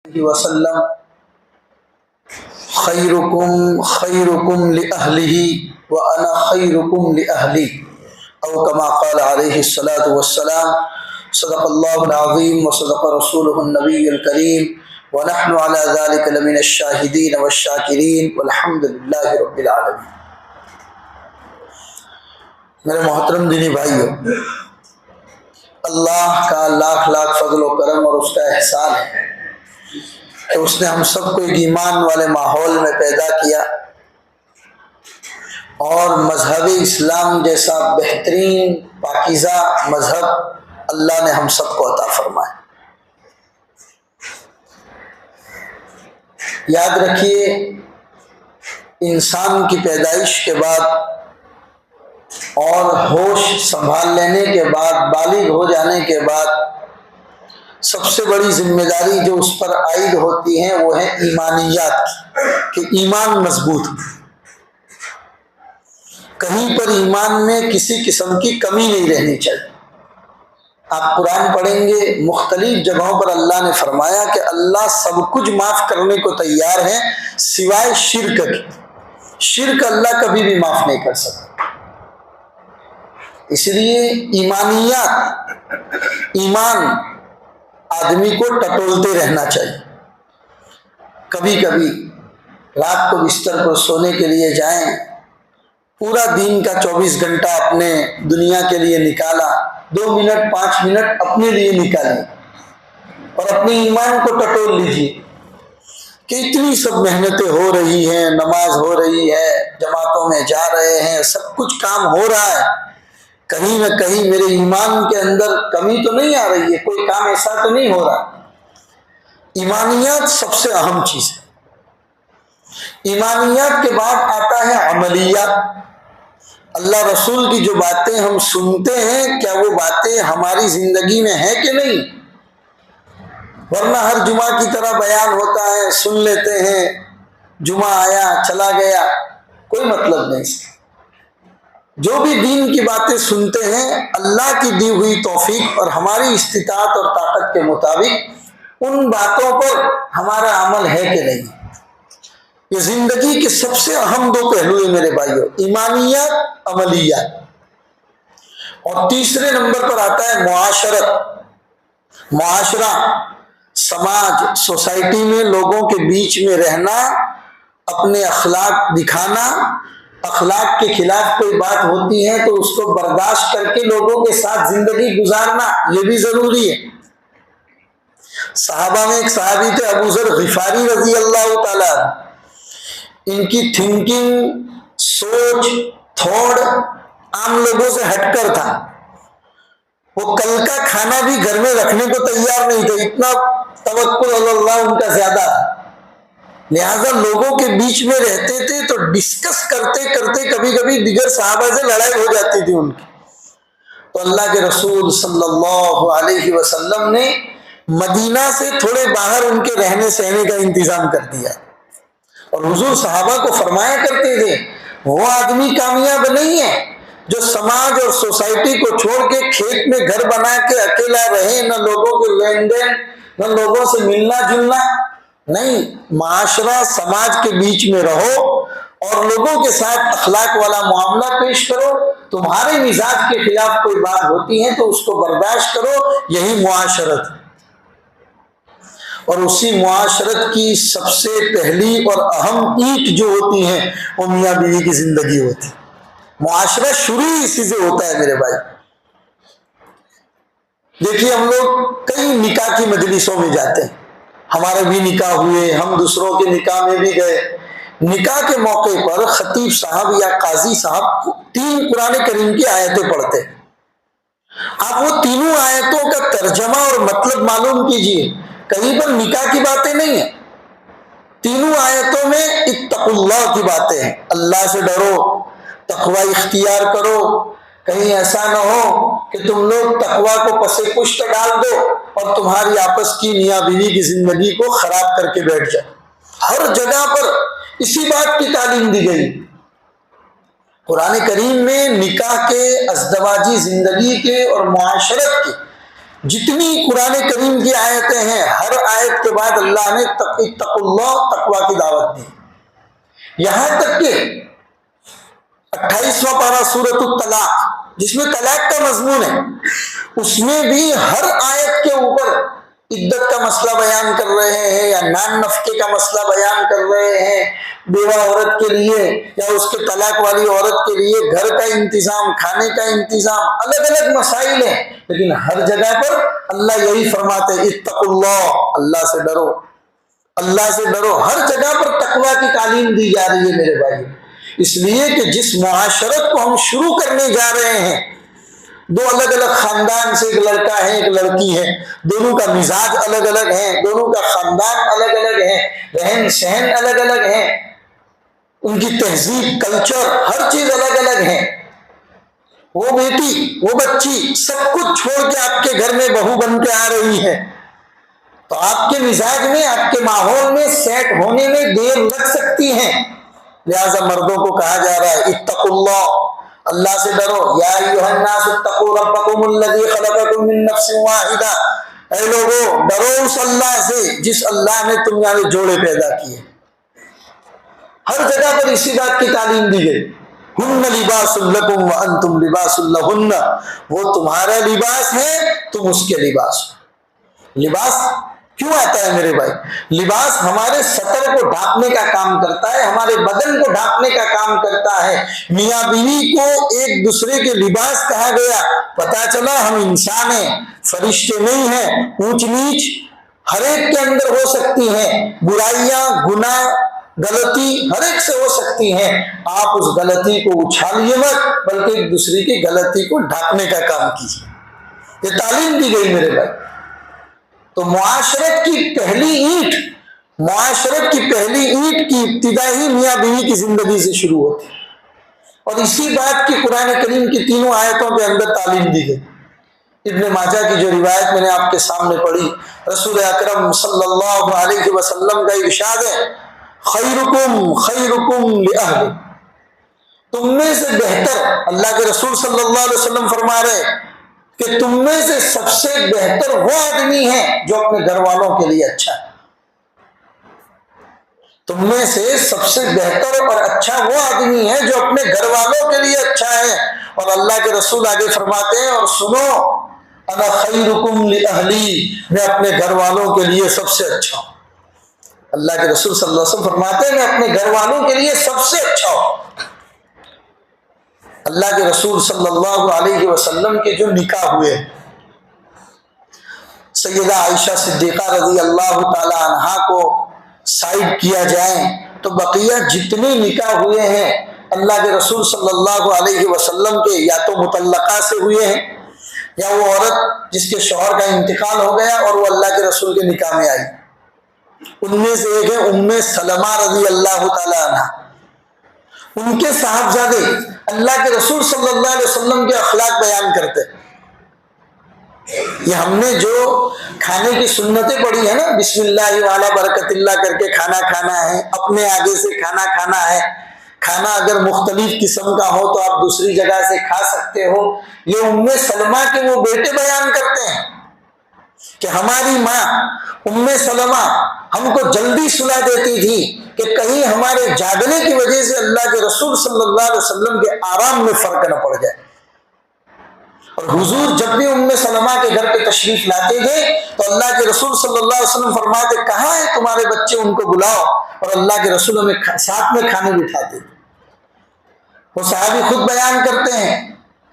وسلم خیرکم خیرکم لأہلہ وانا خیرکم لأہلی او کما قال علیہ الصلاۃ والسلام صدق اللہ العظیم وصدق رسولہ النبی الکریم ونحن علی ذلک لمن الشاہدین والشاکرین والحمد للہ رب العالمین۔ میرے محترم دینی بھائیو، اللہ کا لاکھ لاکھ فضل و کرم اور اس کا احسان ہے کہ اس نے ہم سب کو ایک ایمان والے ماحول میں پیدا کیا اور مذہب اسلام جیسا بہترین پاکیزہ مذہب اللہ نے ہم سب کو عطا فرمایا۔ یاد رکھیے، انسان کی پیدائش کے بعد اور ہوش سنبھال لینے کے بعد، بالغ ہو جانے کے بعد، سب سے بڑی ذمہ داری جو اس پر عائد ہوتی ہے وہ ہے ایمانیات، کہ ایمان مضبوط ہو، کہیں پر ایمان میں کسی قسم کی کمی نہیں رہنی چاہیے۔ آپ قرآن پڑھیں گے، مختلف جگہوں پر اللہ نے فرمایا کہ اللہ سب کچھ معاف کرنے کو تیار ہے سوائے شرک کے۔ شرک اللہ کبھی بھی معاف نہیں کر سکتا۔ اس لیے ایمانیات، ایمان آدمی کو ٹٹولتے رہنا چاہیے۔ کبھی کبھی رات کو بستر پر سونے کے لیے جائیں، پورا دن کا 24 گھنٹہ اپنے دنیا کے لیے نکالا، 2 منٹ 5 منٹ اپنے لیے نکالیں اور اپنے ایمان کو ٹٹول لیجیے کہ اتنی سب محنتیں ہو رہی ہیں، نماز ہو رہی ہے، جماعتوں میں جا رہے ہیں، سب کچھ کام ہو رہا ہے، کہیں نہ کہیں میرے ایمان کے اندر کمی تو نہیں آ رہی ہے، کوئی کام ایسا تو نہیں ہو رہا۔ ایمانیات سب سے اہم چیز ہے۔ ایمانیات کے بعد آتا ہے عملیات۔ اللہ رسول کی جو باتیں ہم سنتے ہیں، کیا وہ باتیں ہماری زندگی میں ہیں کہ نہیں؟ ورنہ ہر جمعہ کی طرح بیان ہوتا ہے، سن لیتے ہیں، جمعہ آیا چلا گیا، کوئی مطلب نہیں اس کا۔ جو بھی دین کی باتیں سنتے ہیں، اللہ کی دی ہوئی توفیق اور ہماری استطاعت اور طاقت کے مطابق ان باتوں پر ہمارا عمل ہے کہ نہیں۔ یہ زندگی کے سب سے اہم 2 پہلو ہیں میرے بھائیو، ایمانیات، عملیات۔ اور تیسرے نمبر پر آتا ہے معاشرت، معاشرہ، سماج، سوسائٹی میں لوگوں کے بیچ میں رہنا، اپنے اخلاق دکھانا، اخلاق کے خلاف کوئی بات ہوتی ہے تو اس کو برداشت کر کے لوگوں کے ساتھ زندگی گزارنا، یہ بھی ضروری ہے۔ صحابہ میں ایک صحابی تھے ابو ذر غفاری رضی اللہ تعالیٰ، ان کی تھنکنگ، سوچ، تھوڑ عام لوگوں سے ہٹ کر تھا۔ وہ کل کا کھانا بھی گھر میں رکھنے کو تیار نہیں تھے، اتنا توکل علی اللہ ان کا زیادہ تھا۔ لہذا لوگوں کے بیچ میں رہتے تھے تو ڈسکس کرتے کرتے کبھی کبھی دیگر صحابہ سے لڑائی ہو جاتی تھی ان کی، تو اللہ کے رسول صلی اللہ علیہ وسلم نے مدینہ سے تھوڑے باہر ان کے رہنے سہنے کا انتظام کر دیا، اور حضور صحابہ کو فرمایا کرتے تھے وہ آدمی کامیاب نہیں ہے جو سماج اور سوسائٹی کو چھوڑ کے کھیت میں گھر بنا کے اکیلا رہے، نہ لوگوں کے لین دین، نہ لوگوں سے ملنا جلنا۔ نہیں، معاشرہ سماج کے بیچ میں رہو اور لوگوں کے ساتھ اخلاق والا معاملہ پیش کرو۔ تمہارے مزاج کے خلاف کوئی بات ہوتی ہے تو اس کو برداشت کرو، یہی معاشرت ہے۔ اور اسی معاشرت کی سب سے پہلی اور اہم اینٹ جو ہوتی ہے وہ میاں بیوی کی زندگی ہوتی ہے۔ معاشرہ شروع ہی اسی سے ہوتا ہے میرے بھائی۔ دیکھیے، ہم لوگ کئی نکاح کی مجلسوں میں جاتے ہیں، ہمارے بھی نکاح ہوئے، ہم دوسروں کے نکاح میں بھی گئے۔ نکاح کے موقع پر خطیب صاحب یا قاضی صاحب 3 قرآن کریم کی آیتیں پڑھتے ہیں۔ آپ وہ تینوں آیتوں کا ترجمہ اور مطلب معلوم کیجئے، کہیں پر نکاح کی باتیں نہیں ہیں، تینوں آیتوں میں اتقوا اللہ کی باتیں ہیں، اللہ سے ڈرو، تقوی اختیار کرو، کہیں ایسا نہ ہو کہ تم لوگ تقوی کو پس پشت ڈال دو اور تمہاری آپس کی میاں بیوی کی زندگی کو خراب کر کے بیٹھ جائے۔ ہر جگہ پر اسی بات کی تعلیم دی گئی۔ قرآن کریم میں نکاح کے، ازدواجی زندگی کے اور معاشرت کے جتنی قرآن کریم کی آیتیں ہیں ہر آیت کے بعد اللہ نے اتقوا اللہ، تقوی کی دعوت دی. یہاں تک کہ 28واں پارہ سورۃ الطلاق جس میں طلاق کا مضمون ہے، اس میں بھی ہر آیت کے اوپر عدت کا مسئلہ بیان کر رہے ہیں یا نان نفقے کا مسئلہ بیان کر رہے ہیں، بیوہ عورت کے لیے یا اس کے طلاق والی عورت کے لیے گھر کا انتظام، کھانے کا انتظام، الگ الگ مسائل ہیں، لیکن ہر جگہ پر اللہ یہی فرماتے ہیں اتقوا اللہ، اللہ سے ڈرو، اللہ سے ڈرو. ہر جگہ پر تقوی کی تعلیم دی جا رہی ہے میرے بھائی. اس لیے کہ جس معاشرت کو ہم شروع کرنے جا رہے ہیں، دو الگ الگ خاندان سے، ایک لڑکا ہے ایک لڑکی ہے، دونوں کا مزاج الگ الگ ہے، دونوں کا خاندان الگ الگ ہے، رہن سہن الگ الگ ہے، ان کی تہذیب، کلچر، ہر چیز الگ الگ ہے. وہ بیٹی، وہ بچی سب کچھ چھوڑ کے آپ کے گھر میں بہو بن کے آ رہی ہے، تو آپ کے مزاج میں، آپ کے ماحول میں سیٹ ہونے میں دیر لگ سکتی ہے. لہذا مردوں کو کہا جا رہا ہے اتقوا اللہ، اللہ سے ڈرو. یا ایھا الناس اتقوا ربکم الذی خلقکم من نفس واحدہ، اے لوگو ڈرو اس اللہ سے جس اللہ نے تمہارے جوڑے پیدا کیے. ہر جگہ پر اسی بات کی تعلیم دی گئی. ہن لباس لکم وانتم لباس لہن، وہ تمہارا لباس ہے، تم اس کے لباس. لباس کیوں آتا ہے میرے بھائی؟ لباس ہمارے سطر کو ڈھانپنے کا کام کرتا ہے، ہمارے بدن کو ڈھانپنے کا کام کرتا ہے. میاں بیوی کو ایک دوسرے کے لباس کہا گیا، پتا چلا ہم انسان ہیں، فرشتے نہیں ہیں. اونچ نیچ ہر ایک کے اندر ہو سکتی ہیں، برائیاں، گناہ، غلطی ہر ایک سے ہو سکتی ہیں. آپ اس غلطی کو اچھالیے مت، بلکہ ایک دوسرے کی غلطی کو ڈھانپنے کا کام کیجیے. یہ تعلیم دی گئی میرے بھائی. تو معاشرت کی پہلی اینٹ کی ابتدا ہی میاں بیوی کی زندگی سے شروع ہوتی ہے، اور اسی بات کی قرآن کریم کی تینوں آیتوں کے اندر تعلیم دی گئی. ابن ماجہ کی جو روایت میں نے آپ کے سامنے پڑھی، رسول اکرم صلی اللہ علیہ وسلم کا ارشاد ہے خیرکم خیرکم لأہلہ، تم میں سے بہتر، اللہ کے رسول صلی اللہ علیہ وسلم فرما رہے کہ تم میں سے سب سے بہتر وہ آدمی ہے جو اپنے گھر والوں کے لیے اچھا ہے. تم میں سے سب سے بہتر اور اچھا وہ آدمی ہے جو اپنے گھر والوں کے لیے اچھا ہے. اور اللہ کے رسول آگے فرماتے ہیں اور سنو، انا خیرکم لأہلی، میں اپنے گھر والوں کے لیے سب سے اچھا ہوں. اللہ کے رسول صلی اللہ علیہ وسلم فرماتے ہیں میں اپنے گھر والوں کے لیے سب سے اچھا ہوں. اللہ کے رسول صلی اللہ علیہ وسلم کے جو نکاح ہوئے، سیدہ عائشہ صدیقہ رضی اللہ تعالی عنہا کو سائڈ کیا جائے تو بقیہ جتنے نکاح ہوئے ہیں اللہ کے رسول صلی اللہ علیہ وسلم کے یا تو مطلقہ سے ہوئے ہیں، یا وہ عورت جس کے شوہر کا انتقال ہو گیا اور وہ اللہ کے رسول کے نکاح میں آئی. ان میں سے ایک ہے ام سلمہ رضی اللہ تعالی عنہ. ان کے صاحبزادے اللہ کے رسول صلی اللہ علیہ وسلم کے اخلاق بیان کرتے. یہ ہم نے جو کھانے کی سنتیں پڑھی ہے نا، بسم اللہ وعلی برکت اللہ کر کے کھانا کھانا ہے، اپنے آگے سے کھانا کھانا ہے، کھانا اگر مختلف قسم کا ہو تو آپ دوسری جگہ سے کھا سکتے ہو. یہ ام سلمہ کے وہ بیٹے بیان کرتے ہیں کہ ہماری ماں ام سلمہ ہم کو جلدی سلا دیتی تھی کہ کہیں ہمارے جاگنے کی وجہ سے اللہ کے رسول صلی اللہ علیہ وسلم کے آرام میں فرق نہ پڑ جائے. اور حضور جب بھی ام سلمہ کے گھر پہ تشریف لاتے تھے تو اللہ کے رسول صلی اللہ علیہ وسلم فرماتے کہاں ہے تمہارے بچے، ان کو بلاؤ. اور اللہ کے رسول ہمیں ساتھ میں کھانے بٹھاتے تھے. وہ صحابی خود بیان کرتے ہیں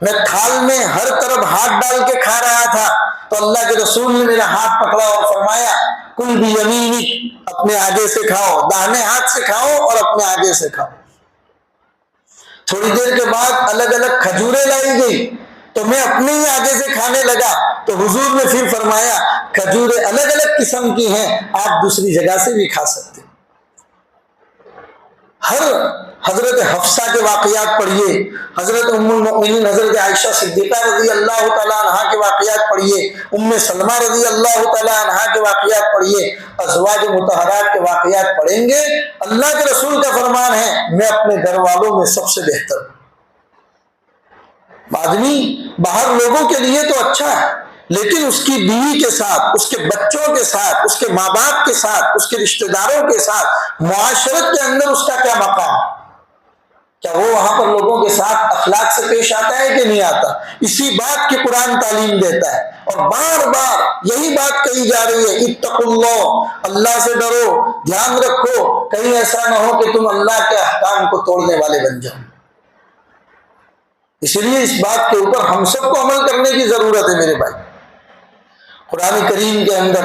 میں تھال میں ہر طرف ہاتھ ڈال کے کھا رہا تھا تو اللہ کے رسول نے میرا ہاتھ پکڑا اور فرمایا کل بیمینک، اپنے آگے سے کھاؤ، داہنے ہاتھ سے کھاؤ اور اپنے آگے سے کھاؤ. تھوڑی دیر کے بعد الگ الگ کھجوریں لائی گئی تو میں اپنے ہی آگے سے کھانے لگا تو حضور نے پھر فرمایا کھجوریں الگ الگ قسم کی ہیں، آپ دوسری جگہ سے بھی کھا سکتے. ہر حضرت حفصہ کے واقعات پڑھیے، حضرت ام المؤمنین حضرت عائشہ صدیقہ رضی اللہ تعالیٰ عنہا کے واقعات پڑھیے، ام سلمہ رضی اللہ تعالیٰ عنہا کے واقعات پڑھیے، ازواج مطہرات کے واقعات پڑھیں گے. اللہ کے رسول کا فرمان ہے میں اپنے گھر والوں میں سب سے بہتر ہوں. آدمی باہر لوگوں کے لیے تو اچھا ہے لیکن اس کی بیوی کے ساتھ، اس کے بچوں کے ساتھ، اس کے ماں باپ کے ساتھ، اس کے رشتہ داروں کے ساتھ معاشرت کے اندر اس کا کیا مقام؟ کیا وہ وہاں پر لوگوں کے ساتھ اخلاق سے پیش آتا ہے کہ نہیں آتا؟ اسی بات کی قرآن تعلیم دیتا ہے، اور بار بار یہی بات کہی جا رہی ہے، اتقوا اللہ، اللہ سے ڈرو، دھیان رکھو، کہیں ایسا نہ ہو کہ تم اللہ کے احکام کو توڑنے والے بن جاؤ۔ اس لیے اس بات کے اوپر ہم سب کو عمل کرنے کی ضرورت ہے میرے بھائی۔ قرآن کریم کے اندر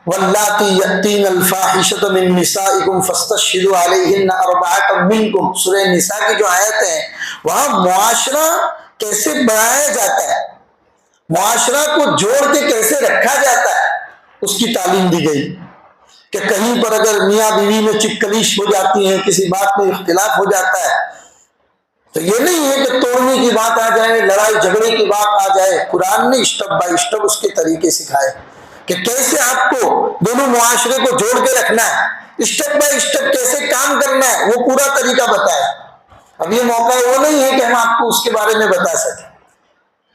واللاتی یأتین الفاحشۃ من نسائکم فاستشہدوا علیہن اربعۃ منکم، سورہ نساء کی جو آیت ہے، وہاں معاشرہ کیسے بنایا جاتا ہے، معاشرہ کو جوڑ کے کیسے رکھا جاتا ہے، اس کی تعلیم دی گئی کہ کہیں پر اگر میاں بیوی میں چکلیش ہو جاتی ہے، کسی بات میں اختلاف ہو جاتا ہے، تو یہ نہیں ہے کہ توڑنے کی بات آ جائے، لڑائی جھگڑے کی بات آ جائے۔ قرآن نے اسٹیپ بائی اسٹیپ اس کے طریقے سکھائے کہ کیسے آپ کو دونوں معاشرے کو جوڑ کے رکھنا ہے، اسٹیپ بائی اسٹیپ کیسے کام کرنا ہے، وہ پورا طریقہ بتایا۔ اب یہ موقع وہ نہیں ہے کہ ہم آپ کو اس کے بارے میں بتا سکیں،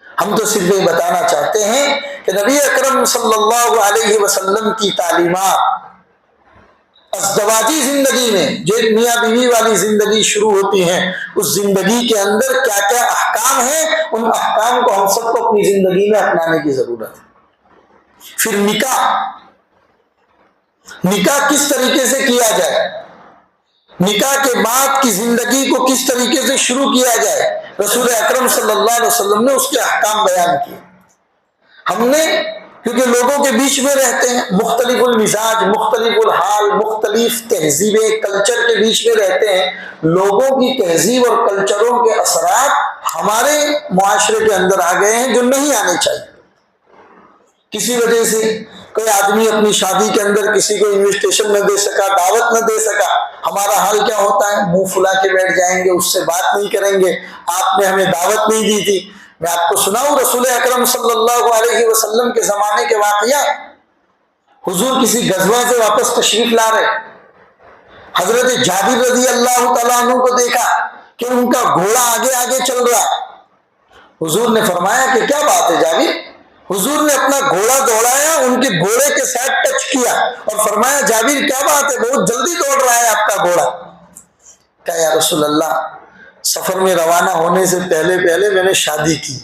ہم تو صرف یہ بتانا چاہتے ہیں کہ نبی اکرم صلی اللہ علیہ وسلم کی تعلیمات ازدواجی زندگی میں، جو میاں بیوی والی زندگی شروع ہوتی ہے، اس زندگی کے اندر کیا کیا احکام ہیں، ان احکام کو ہم سب کو اپنی زندگی میں اپنانے کی ضرورت ہے۔ پھر نکاح کس طریقے سے کیا جائے، نکاح کے بعد کی زندگی کو کس طریقے سے شروع کیا جائے، رسول اکرم صلی اللہ علیہ وسلم نے اس کے احکام بیان کیے۔ ہم نے، کیونکہ لوگوں کے بیچ میں رہتے ہیں، مختلف المزاج، مختلف الحال، مختلف تہذیبیں، کلچر کے بیچ میں رہتے ہیں، لوگوں کی تہذیب اور کلچروں کے اثرات ہمارے معاشرے کے اندر آ گئے ہیں جو نہیں آنے چاہیے۔ کسی وجہ سے کوئی آدمی اپنی شادی کے اندر کسی کو انویٹیشن نہ دے سکا، دعوت نہ دے سکا، ہمارا حال کیا ہوتا ہے، منہ پھلا کے بیٹھ جائیں گے، اس سے بات نہیں کریں گے، آپ نے ہمیں دعوت نہیں دی تھی۔ میں آپ کو سناؤں رسول اکرم صلی اللہ علیہ وسلم کے زمانے کے واقعات۔ حضور کسی غزوہ سے واپس تشریف لا رہے، حضرت جابر رضی اللہ تعالیٰ عنہ کو دیکھا کہ ان کا گھوڑا آگے آگے چل رہا ہے۔ حضور نے فرمایا کہ کیا بات ہے جابر؟ حضور نے اپنا گھوڑا دوڑایا، ان کے گھوڑے کے ساتھ ٹچ کیا اور فرمایا جابر کیا بات ہے، بہت جلدی دوڑ رہا ہے آپ کا گھوڑا۔ کہا یا رسول اللہ، سفر میں روانہ ہونے سے پہلے میں نے شادی کی۔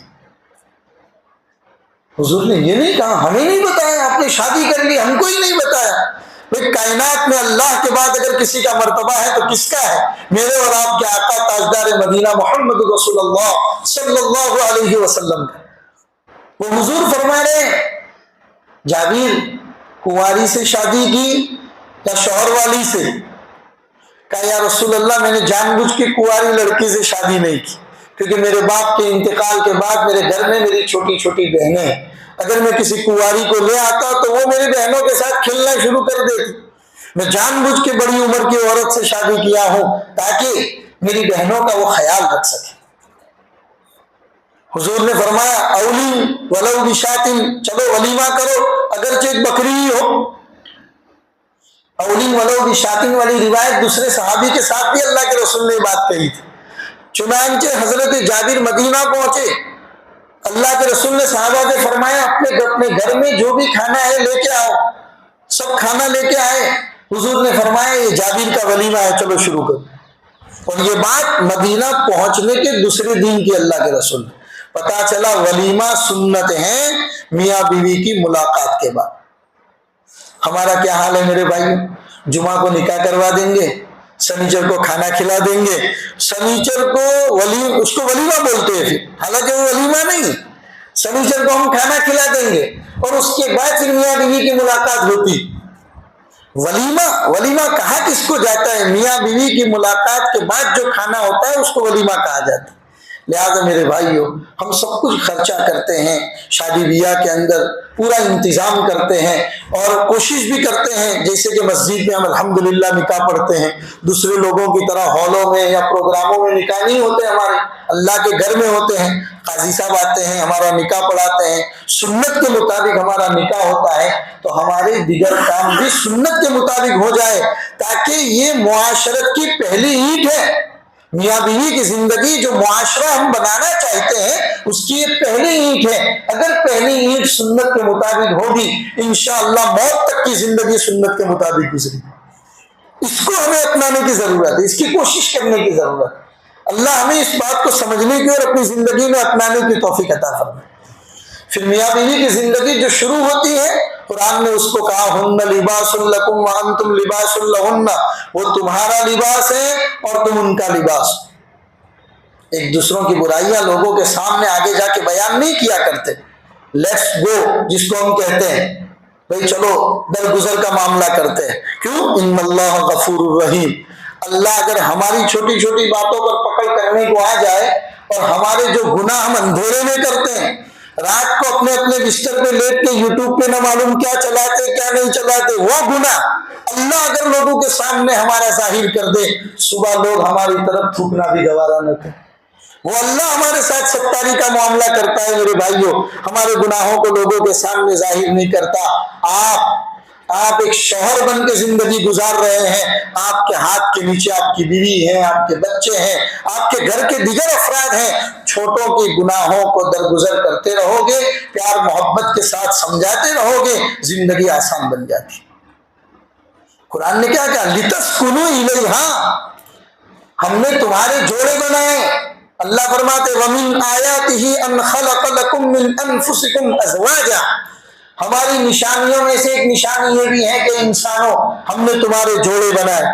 حضور نے یہ نہیں کہا ہمیں نہیں بتایا آپ نے شادی کر لی، ہم کو ہی نہیں بتایا۔ بھئی کائنات میں اللہ کے بعد اگر کسی کا مرتبہ ہے تو کس کا ہے؟ میرے اور آپ کے آقا تاجدار مدینہ محمد رسول اللہ صلی اللہ علیہ وسلم کا۔ وہ حضور فرما رہے ہیں جابر کنواری سے شادی کی یا شوہر والی سے؟ کہا یا رسول اللہ میں نے جان بوجھ کے کنواری لڑکی سے شادی نہیں کی، کیونکہ میرے باپ کے انتقال کے بعد میرے گھر میں میری چھوٹی چھوٹی بہنیں ہیں، اگر میں کسی کنواری کو لے آتا تو وہ میری بہنوں کے ساتھ کھیلنا شروع کر دیتی۔ میں جان بوجھ کے بڑی عمر کی عورت سے شادی کیا ہوں تاکہ میری بہنوں کا وہ خیال رکھ سکے۔ حضور نے فرمایا اولی ولو بشاتن، چلو ولیمہ کرو اگرچہ ایک بکری ہی ہو۔ اولی ولو بشاتن والی روایت دوسرے صحابی کے ساتھ بھی اللہ کے رسول نے بات کہی تھی۔ چنانچہ حضرت جابر مدینہ پہنچے، اللہ کے رسول نے صحابہ سے فرمایا اپنے گھر میں جو بھی کھانا ہے لے کے آؤ۔ سب کھانا لے کے آئے، حضور نے فرمایا یہ جابر کا ولیمہ ہے، چلو شروع کرو۔ اور یہ بات مدینہ پہنچنے کے دوسرے دن کی اللہ کے رسول نے پتا چلا ولیمہ سنت ہے میاں بیوی کی ملاقات کے بعد۔ ہمارا کیا حال ہے میرے بھائی؟ جمعہ کو نکاح کروا دیں گے، سنیچر کو کھانا کھلا دیں گے، سنیچر کو اس کو ولیمہ بولتے ہیں، حالانکہ وہ ولیمہ نہیں، سنیچر کو ہم کھانا کھلا دیں گے اور اس کے بعد پھر میاں بیوی کی ملاقات ہوتی۔ ولیمہ کہا کس کو جاتا ہے؟ میاں بیوی کی ملاقات کے بعد جو کھانا ہوتا ہے اس کو ولیمہ کہا جاتا ہے۔ لہذا میرے بھائیو، ہم سب کچھ خرچہ کرتے ہیں شادی بیاہ کے اندر، پورا انتظام کرتے ہیں اور کوشش بھی کرتے ہیں، جیسے کہ مسجد میں ہم الحمدللہ نکاح پڑھتے ہیں، دوسرے لوگوں کی طرح ہالوں میں یا پروگراموں میں نکاح نہیں ہوتے، ہمارے اللہ کے گھر میں ہوتے ہیں۔ قاضی صاحب آتے ہیں، ہمارا نکاح پڑھاتے ہیں، سنت کے مطابق ہمارا نکاح ہوتا ہے، تو ہمارے دیگر کام بھی سنت کے مطابق ہو جائے، تاکہ یہ معاشرت کی پہلی اینٹ ہے۔ میاں بیوی کی زندگی جو معاشرہ ہم بنانا چاہتے ہیں اس کی یہ پہلی اینٹ ہے. اگر پہلی اینٹ سنت کے مطابق ہوگی انشاءاللہ موت تک کی زندگی سنت کے مطابق گزری. اس کو ہمیں اپنانے کی ضرورت ہے, اس کی کوشش کرنے کی ضرورت ہے. اللہ ہمیں اس بات کو سمجھنے کی اور اپنی زندگی میں اپنانے کی توفیق عطا فرمائے. پھر میاں بیوی کی زندگی جو شروع ہوتی ہے, قرآن نے اس کو کہا ہن لباس لکم وانتم لباس لہن, وہ تمہارا لباس ہے اور تم ان کا لباس. ایک دوسروں کی برائیاں لوگوں کے سامنے آگے جا کے بیان نہیں کیا کرتے. لیٹس گو جس کو ہم کہتے ہیں, بھائی چلو درگزر کا معاملہ کرتے ہیں. کیوں؟ ان اللہ غفور الرحیم. اللہ اگر ہماری چھوٹی چھوٹی باتوں پر پکڑ کرنے کو آ جائے اور ہمارے جو گناہ ہم اندھیرے میں کرتے ہیں, رات کو اپنے اپنے بستر پہ لیٹ کے یوٹیوب پہ نہ معلوم کیا چلاتے کیا نہیں چلاتے, وہ گناہ اللہ اگر لوگوں کے سامنے ہمارا ظاہر کر دے, صبح لوگ ہماری طرف تھوکنا بھی گوارا نہ کریں. وہ اللہ ہمارے ساتھ ستاری کا معاملہ کرتا ہے میرے بھائیوں, ہمارے گناہوں کو لوگوں کے سامنے ظاہر نہیں کرتا. آپ ایک شوہر بن کے زندگی گزار رہے ہیں, آپ کے ہاتھ کے نیچے آپ کی بیوی ہے, آپ کے بچے ہیں, آپ کے گھر کے دیگر افراد ہیں. چھوٹوں کے گناہوں کو درگزر کرتے رہو گے, پیار محبت کے ساتھ سمجھاتے رہو گے, زندگی آسان بن جاتی. قرآن نے کیا کہا, لتسکنوا الیہا, ہم نے تمہارے جوڑے بنائے. اللہ فرماتے وَمِنْ آیَاتِهِ أَنْ خَلَقَ لَكُم مِّنْ أَنفُسِكُمْ أَزْوَاجًا, ہماری نشانیوں میں سے ایک نشانی یہ بھی ہے کہ انسانوں ہم نے تمہارے جوڑے بنائے.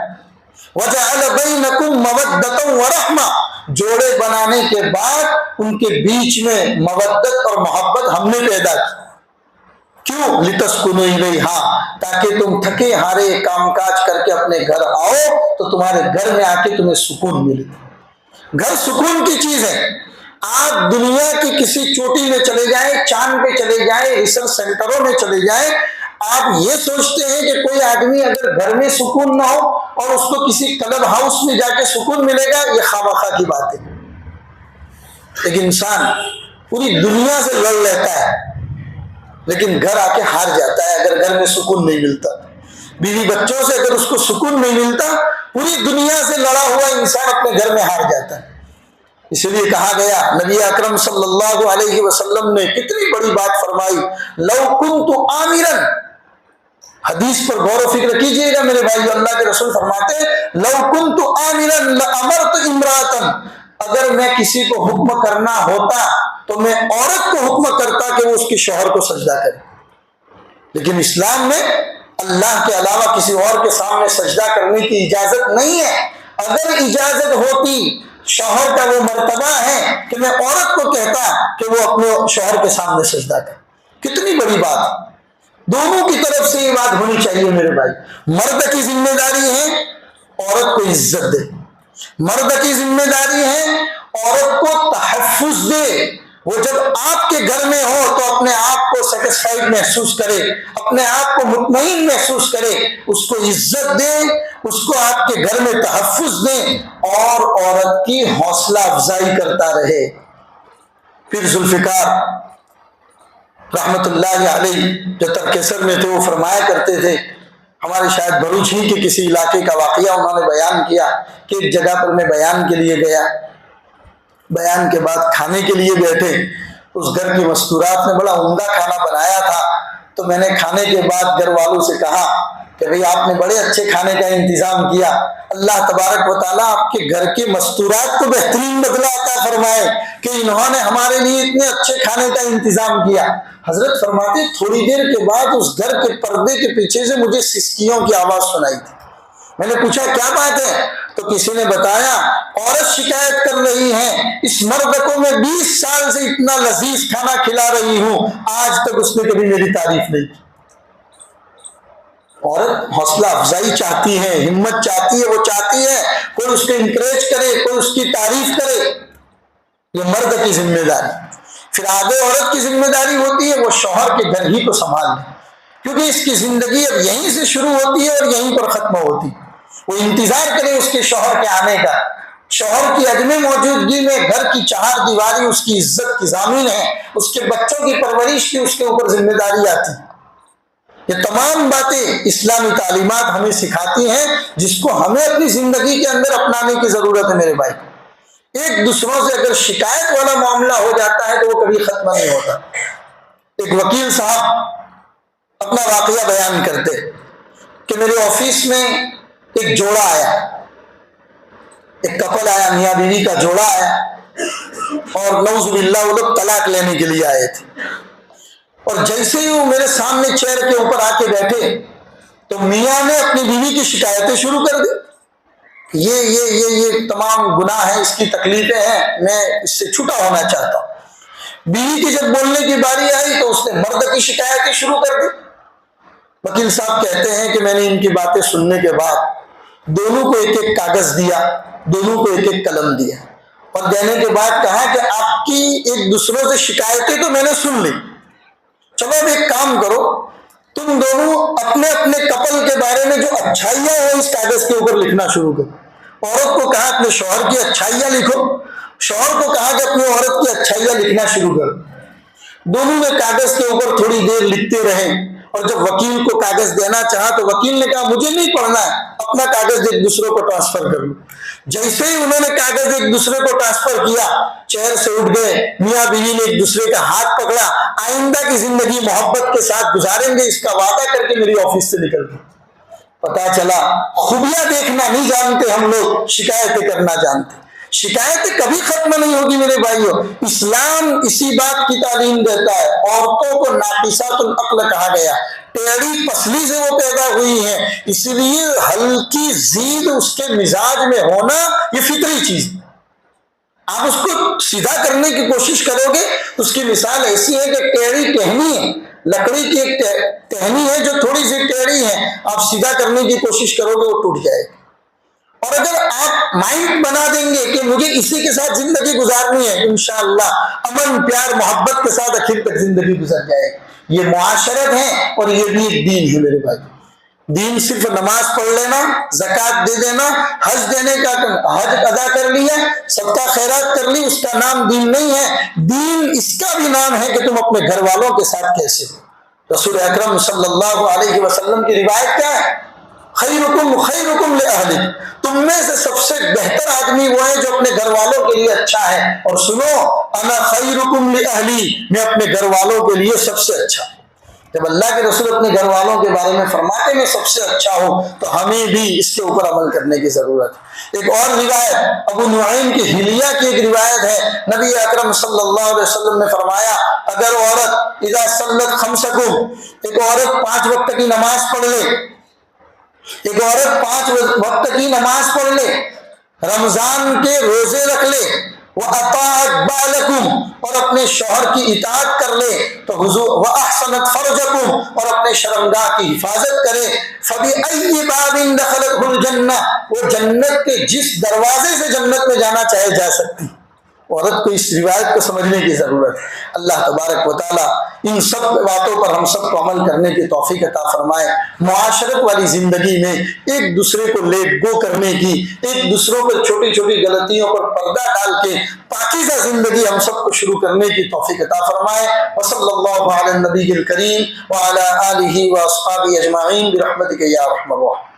وَجَعَلَ بَيْنَكُمْ مَوَدَّةً وَرَحْمَةً, جوڑے بنانے کے بعد ان کے بیچ میں مودت اور محبت ہم نے پیدا کی. کیوں؟ لِتَسْكُنُوا إِلَيْهَا, تاکہ تم تھکے ہارے کام کاج کر کے اپنے گھر آؤ تو تمہارے گھر میں آ کے تمہیں سکون ملے. گھر سکون کی چیز ہے. آپ دنیا کی کسی چوٹی میں چلے جائیں, چاند پہ چلے جائیں, ریسرچ سینٹروں میں چلے جائیں, آپ یہ سوچتے ہیں کہ کوئی آدمی اگر گھر میں سکون نہ ہو اور اس کو کسی کلب ہاؤس میں جا کے سکون ملے گا, یہ خواہ کی بات ہے. ایک انسان پوری دنیا سے لڑ لیتا ہے لیکن گھر آ کے ہار جاتا ہے اگر گھر میں سکون نہیں ملتا. بیوی بچوں سے اگر اس کو سکون نہیں ملتا, پوری دنیا سے لڑا ہوا انسان اپنے گھر میں ہار جاتا ہے. اس لیے کہا گیا, نبی اکرم صلی اللہ علیہ وسلم نے کتنی بڑی بات فرمائی, لو کنت آمرا, حدیث پر غور و فکر کیجئے گا میرے بھائیو. اللہ کے رسول فرماتے ہیں لو کنت آمرا لامرت امراتا, اگر میں کسی کو حکم کرنا ہوتا تو میں عورت کو حکم کرتا کہ وہ اس کے شوہر کو سجدہ کرے. لیکن اسلام میں اللہ کے علاوہ کسی اور کے سامنے سجدہ کرنے کی اجازت نہیں ہے. اگر اجازت ہوتی, شوہر کا وہ مرتبہ ہے کہ میں عورت کو کہتا کہ وہ اپنے شوہر کے سامنے سجدہ کرے. کتنی بڑی بات, دونوں کی طرف سے یہ بات ہونی چاہیے میرے بھائی. مرد کی ذمہ داری ہے عورت کو عزت دے, مرد کی ذمہ داری ہے عورت کو تحفظ دے. وہ جب آپ کے گھر میں ہو تو اپنے آپ کو سیٹسفائیڈ محسوس کرے, اپنے آپ کو مطمئن محسوس کرے, اس کو عزت دیں, اس کو آپ کے گھر میں تحفظ دیں اور عورت کی حوصلہ افزائی کرتا رہے. پھر ذوالفقار رحمت اللہ علیہ جو ترکیسر میں تھے, وہ فرمایا کرتے تھے, ہمارے شاید بھروچ ہی کے کسی علاقے کا واقعہ انہوں نے بیان کیا کہ ایک جگہ پر میں بیان کے لیے گیا, بیان کے بعد کھانے کے لیے بیٹھے, اس گھر کی مستورات نے بڑا عمدہ کھانا بنایا تھا. تو میں نے کھانے کے بعد گھر والوں سے کہا کہ بھئی آپ نے بڑے اچھے کھانے کا انتظام کیا, اللہ تبارک و تعالیٰ آپ کے گھر کے مستورات کو بہترین بدلہ عطا فرمائے کہ انہوں نے ہمارے لیے اتنے اچھے کھانے کا انتظام کیا. حضرت فرماتے تھوڑی دیر کے بعد اس گھر کے پردے کے پیچھے سے مجھے سسکیوں کی آواز سنائی تھی. میں نے پوچھا کیا بات ہے, تو کسی نے بتایا عورت شکایت کر رہی ہے اس مرد کو میں 20 سال سے اتنا لذیذ کھانا کھلا رہی ہوں, آج تک اس نے کبھی میری تعریف نہیں کی. عورت حوصلہ افزائی چاہتی ہے, ہمت چاہتی ہے, وہ چاہتی ہے کوئی اس کو انکریج کرے, کوئی اس کی تعریف کرے. یہ مرد کی ذمہ داری. پھر آگے عورت کی ذمہ داری ہوتی ہے وہ شوہر کے گھر ہی کو سنبھالنا, کیونکہ اس کی زندگی اب یہیں سے شروع ہوتی ہے اور یہیں پر ختم ہوتی. وہ انتظار کرے اس کے شوہر کے آنے کا. شوہر کی عدم موجودگی میں گھر کی چہار دیواری اس کی عزت کی ضامن ہے, اس کے بچوں کی پرورش کی اس کے اوپر ذمہ داری آتی. یہ تمام باتیں اسلامی تعلیمات ہمیں سکھاتی ہیں جس کو ہمیں اپنی زندگی کے اندر اپنانے کی ضرورت ہے میرے بھائی. ایک دوسروں سے اگر شکایت والا معاملہ ہو جاتا ہے تو وہ کبھی ختم نہیں ہوتا. ایک وکیل صاحب اپنا واقعہ بیان کرتے کہ میرے آفس میں ایک جوڑا آیا، ایک کپل آیا، میاں بیوی کا جوڑا آیا، اور نعوذ باللہ وہ لوگ طلاق لینے کے لیے آئے تھے. اور جیسے ہی وہ میرے سامنے چیئر کے اوپر آ کے بیٹھے تو میاں نے اپنی بیوی کی شکایتیں شروع کر دی. یہ تمام گناہ ہیں، اس کی تکلیفیں ہیں، میں اس سے چھوٹا ہونا چاہتا ہوں. بیوی کی جب بولنے کی باری آئی تو اس نے مرد کی شکایتیں شروع کر دی. وکیل صاحب کہتے ہیں کہ میں نے ان کی باتیں سننے کے بعد دونوں کو ایک ایک کاغذ دیا، دونوں کو ایک ایک قلم دیا، اور دینے کے بعد کہا کہ آپ کی ایک دوسروں سے شکایتیں تو میں نے سن لی، چلو اب ایک کام کرو، تم دونوں اپنے اپنے کپل کے بارے میں جو اچھائیاں ہیں اس کاغذ کے اوپر لکھنا شروع کرو. عورت کو کہا اپنے شوہر کی اچھائیاں لکھو، شوہر کو کہا کہ اپنی عورت کی اچھائیاں لکھنا شروع کرو. دونوں نے کاغذ کے اوپر تھوڑی دیر لکھتے رہے، اور جب وکیل کو کاغذ دینا چاہا تو وکیل نے کہا مجھے نہیں پڑھنا ہے، اپنا کاغذ ایک دوسرے کو ٹرانسفر کر لو. جیسے ہی انہوں نے کاغذ ایک دوسرے کو ٹرانسفر کیا، چیئر سے اٹھ گئے، میاں بیوی نے ایک دوسرے کا ہاتھ پکڑا، آئندہ کی زندگی محبت کے ساتھ گزاریں گے اس کا وعدہ کر کے میری آفس سے نکل گئے. پتا چلا خوبیاں دیکھنا نہیں جانتے ہم لوگ، شکایتیں کرنا جانتے. شکایتیں کبھی ختم نہیں ہوگی میرے بھائیوں. اسلام اسی بات کی تعلیم دیتا ہے. عورتوں کو ناقصات العقل کہا گیا، ٹیڑھی پسلی سے وہ پیدا ہوئی ہیں، اس لیے ہلکی زید اس کے مزاج میں ہونا یہ فطری چیز. آپ اس کو سیدھا کرنے کی کوشش کرو گے، اس کی مثال ایسی ہے کہ ٹیڑھی ٹہنی ہے، لکڑی کی ایک ٹہنی ہے جو تھوڑی سی ٹیڑھی ہے، آپ سیدھا کرنے کی کوشش کرو گے وہ ٹوٹ جائے گی. اور اگر آپ مائنڈ بنا دیں گے کہ مجھے اسی کے ساتھ زندگی گزارنی ہے، انشاءاللہ امن پیار محبت کے ساتھ آخر تک زندگی گزر جائے گی. یہ معاشرت ہے اور یہ بھی ایک دین ہے میرے بھائی. دین صرف نماز پڑھ لینا، زکوٰۃ دے دینا، حج دینے کا حج ادا کر لیا، صدقہ خیرات کر لی، اس کا نام دین نہیں ہے. دین اس کا بھی نام ہے کہ تم اپنے گھر والوں کے ساتھ کیسے ہو. رسول اکرم صلی اللہ علیہ وسلم کی روایت کیا ہے؟ خیرکم خیرکم لأہلک، تم میں سے سب سے بہتر آدمی وہ ہے جو اپنے گھر والوں کے لیے اچھا ہے. اور سنو، انا خیرکم لأہلی، میں اپنے گھر والوں کے لیے سب سے اچھا ہوں. جب اللہ کے رسول اپنے گھر والوں کے بارے میں فرماتے میں سب سے اچھا ہوں تو ہمیں بھی اس کے اوپر عمل کرنے کی ضرورت ہے. ایک اور روایت ابو نعیم کی حلیہ کی ایک روایت ہے، نبی اکرم صلی اللہ علیہ وسلم نے فرمایا اگر عورت اذا صلت خمسکم، ایک عورت 5 وقت کی نماز پڑھ لے، ایک عورت 5 وقت کی نماز پڑھ لے، رمضان کے روزے رکھ لے، وَأَطَاعَتْ بَعْلَكُمْ، اور اپنے شوہر کی اطاعت کر لے، تو حضور وَأَحْسَنَتْ فَرْجَكُمْ، اور اپنے شرمگاہ کی حفاظت کرے، فَبِأَيِّ بَابٍ دَخَلَتْهُ الْجَنَّةُ، وہ جنت کے جس دروازے سے جنت میں جانا چاہے جا سکتی. عورت کو اس روایت کو سمجھنے کی ضرورت ہے. اللہ تبارک و تعالیٰ ان سب باتوں پر ہم سب کو عمل کرنے کی توفیق عطا فرمائے. معاشرت والی زندگی میں ایک دوسرے کو لیٹ گو کرنے کی، ایک دوسروں پر چھوٹی چھوٹی غلطیوں پر پردہ ڈال کے پاکیزہ زندگی ہم سب کو شروع کرنے کی توفیق عطا فرمائے. وصلی اللہ علی النبی الکریم وعلی آلہ واصحابہ اجمعین برحمتک یا ارحم الراحمین.